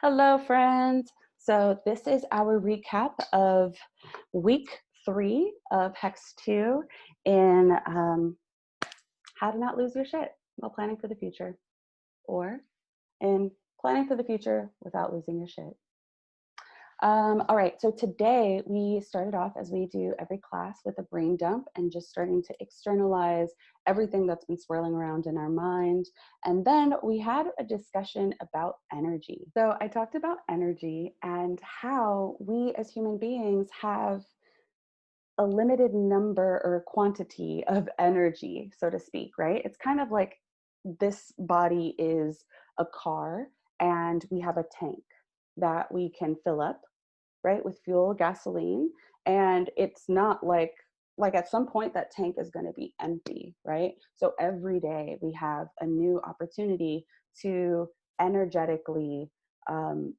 Hello, friends. So, this is our recap of week 3 of Hex 2 in How to Not Lose Your Shit While Planning for the Future, or in Planning for the Future Without Losing Your Shit. All right, so today we started off as we do every class with a brain dump and just starting to externalize everything that's been swirling around in our mind. And then we had a discussion about energy. So I talked about energy and how we as human beings have a limited number or quantity of energy, so to speak, right? It's kind of like this body is a car and we have a tank that we can fill up, right, with fuel, gasoline, and it's not like at some point that tank is going to be empty, right? So every day we have a new opportunity to energetically um,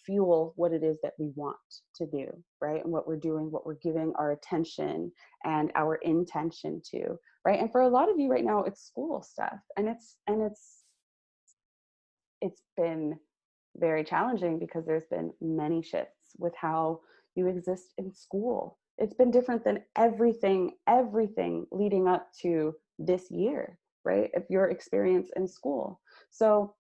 fuel what it is that we want to do, right? And what we're doing, what we're giving our attention and our intention to, right? And for a lot of you right now, it's school stuff, and it's been very challenging because there's been many shifts with how you exist in school. It's been different than everything leading up to this year, right? Of your experience in school. So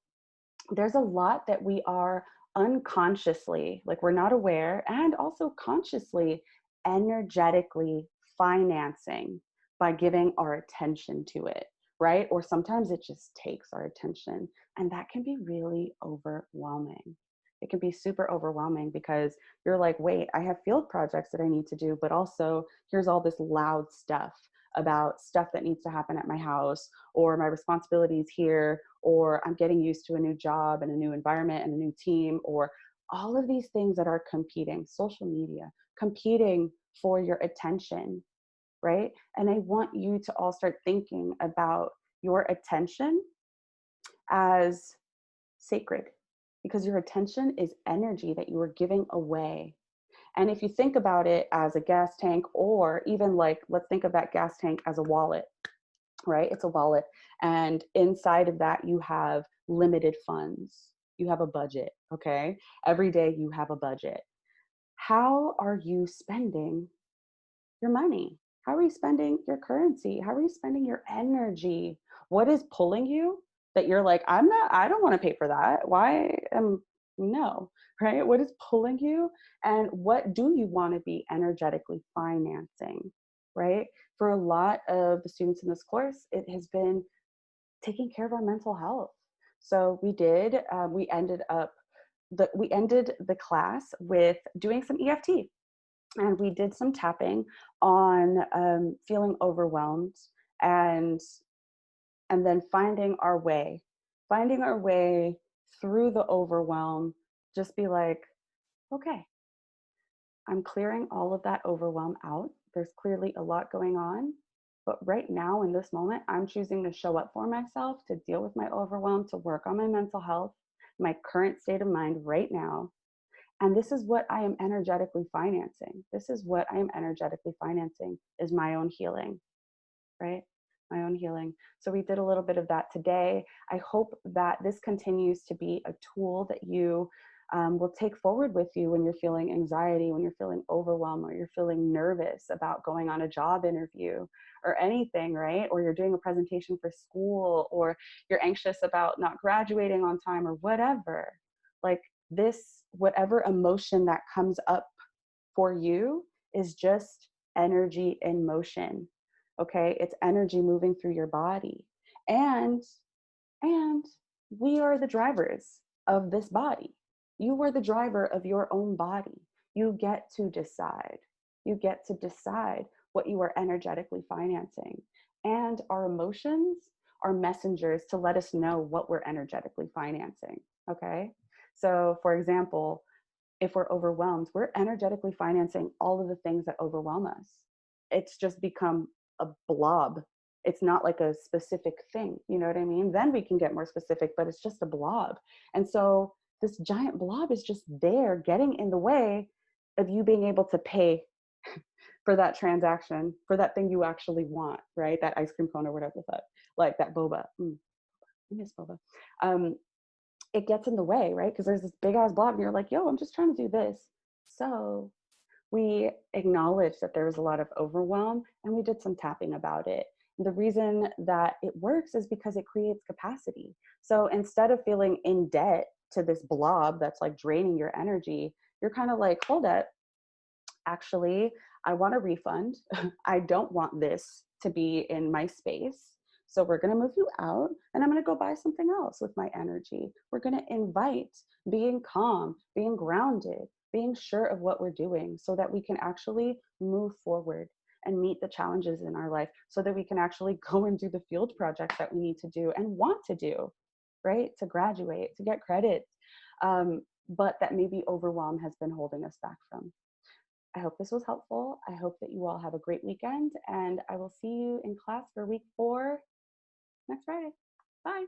there's a lot that we are unconsciously, like we're not aware, and also consciously, energetically financing by giving our attention to it, right? Or sometimes it just takes our attention, and that can be really overwhelming. It can be super overwhelming because you're like, wait, I have field projects that I need to do, but also here's all this loud stuff about stuff that needs to happen at my house, or my responsibilities here, or I'm getting used to a new job and a new environment and a new team, or all of these things that are competing, social media, competing for your attention, right? And I want you to all start thinking about your attention as sacred, because your attention is energy that you are giving away. And if you think about it as a gas tank, or even like, let's think of that gas tank as a wallet, right? It's a wallet. And inside of that, you have limited funds. You have a budget, okay? Every day you have a budget. How are you spending your money? How are you spending your currency? How are you spending your energy? What is pulling you that you're like, I don't want to pay for that. No, right? What is pulling you? And what do you want to be energetically financing, right? For a lot of the students in this course, it has been taking care of our mental health. So we ended the class with doing some EFT, and we did some tapping on feeling overwhelmed, and then finding our way through the overwhelm. Just be like, okay, I'm clearing all of that overwhelm out. There's clearly a lot going on, but right now in this moment, I'm choosing to show up for myself, to deal with my overwhelm, to work on my mental health, my current state of mind right now. And this is what I am energetically financing. This is what I am energetically financing, is my own healing, right? My own healing. So we did a little bit of that today. I hope that this continues to be a tool that you will take forward with you when you're feeling anxiety, when you're feeling overwhelmed, or you're feeling nervous about going on a job interview or anything, right? Or you're doing a presentation for school, or you're anxious about not graduating on time, or whatever. Like this, whatever emotion that comes up for you is just energy in motion. Okay, it's energy moving through your body, and and we are the drivers of this body. You are the driver of your own body. You get to decide. You get to decide what you are energetically financing. And our emotions are messengers to let us know what we're energetically financing. Okay, so for example, if we're overwhelmed, we're energetically financing all of the things that overwhelm us. It's just become a blob. It's not like a specific thing. You know what I mean? Then we can get more specific, but it's just a blob. And so this giant blob is just there getting in the way of you being able to pay for that transaction, for that thing you actually want, right? That ice cream cone or whatever the fuck, like that boba. I miss boba. Um, it gets in the way, right? Because there's this big ass blob and you're like, yo, I'm just trying to do this. So we acknowledged that there was a lot of overwhelm and we did some tapping about it. And the reason that it works is because it creates capacity. So instead of feeling in debt to this blob that's like draining your energy, you're kind of like, hold up, actually, I want a refund. I don't want this to be in my space. So we're going to move you out and I'm going to go buy something else with my energy. We're going to invite being calm, being grounded, being sure of what we're doing so that we can actually move forward and meet the challenges in our life so that we can actually go and do the field projects that we need to do and want to do, right? To graduate, to get credit. But that maybe overwhelm has been holding us back from. I hope this was helpful. I hope that you all have a great weekend, and I will see you in class for week 4 next Friday. Bye.